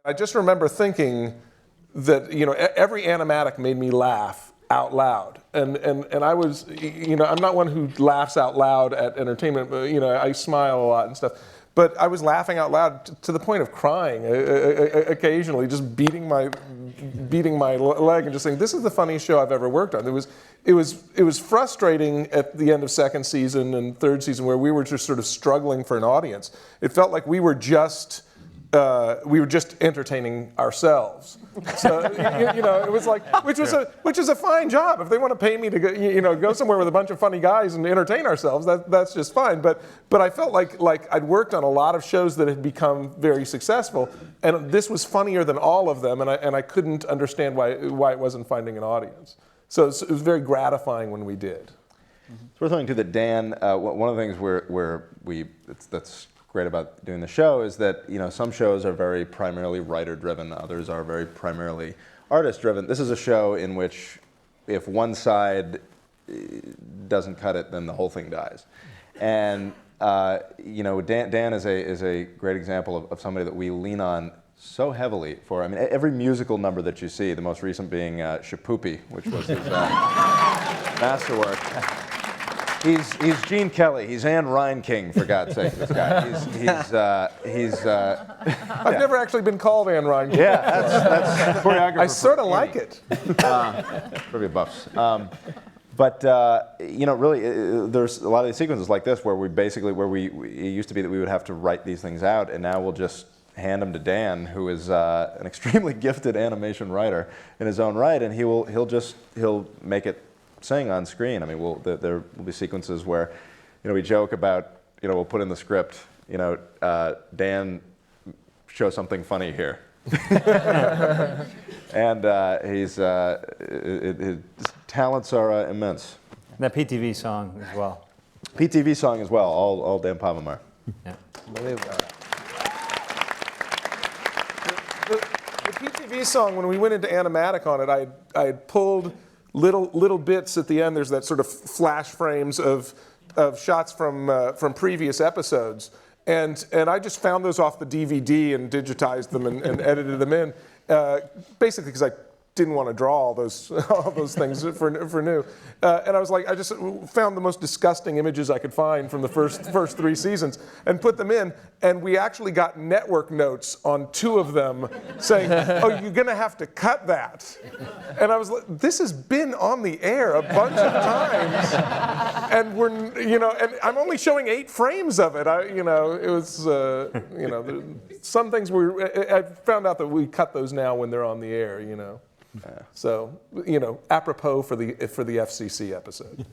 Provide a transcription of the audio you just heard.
I just remember thinking that, every animatic made me laugh out loud. And I was, I'm not one who laughs out loud at entertainment, but, I smile a lot and stuff. But I was laughing out loud to the point of crying occasionally, just beating my leg and just saying, "This is the funniest show I've ever worked on." It was frustrating at the end of second season and third season where we were just sort of struggling for an audience. It felt like we were just entertaining ourselves. So it was like, which is a fine job. If they want to pay me to go somewhere with a bunch of funny guys and entertain ourselves, that's just fine. But I felt like I'd worked on a lot of shows that had become very successful, and this was funnier than all of them, and I couldn't understand why it wasn't finding an audience. So it was very gratifying when we did. It's worth noting too that Dan, one of the things that's great about doing the show is that some shows are very primarily writer-driven, others are very primarily artist-driven. This is a show in which if one side doesn't cut it, then the whole thing dies. And Dan is a great example of somebody that we lean on so heavily for. I mean, every musical number that you see, the most recent being Shapoopy, which was his masterwork. He's Gene Kelly. He's Anne Reinking, for God's sake. This guy. I've never actually been called Anne Reinking. Yeah, that's choreographer. I sort of like it. Trivia buffs. But really, there's a lot of these sequences like this where it used to be that we would have to write these things out, and now we'll just hand them to Dan, who is an extremely gifted animation writer in his own right, and he'll make it sing on screen. I mean, there will be sequences where, we joke about, we'll put in the script, Dan, show something funny here, and his talents are immense. And that PTV song as well. PTV song as well, all Dan Povenmire. Yeah. The PTV song, when we went into animatic on it, I had pulled little bits at the end. There's that sort of flash frames of shots from previous episodes, and I just found those off the DVD and digitized them and edited them in, basically because I didn't want to draw all those things for new, and I was like, I just found the most disgusting images I could find from the first 3 seasons and put them in, and we actually got network notes on 2 of them saying, "Oh, you're gonna have to cut that," and I was like, "This has been on the air a bunch of times, and and I'm only showing 8 frames of it." It was some things I found out that we cut those now when they're on the air. So, apropos for the FCC episode.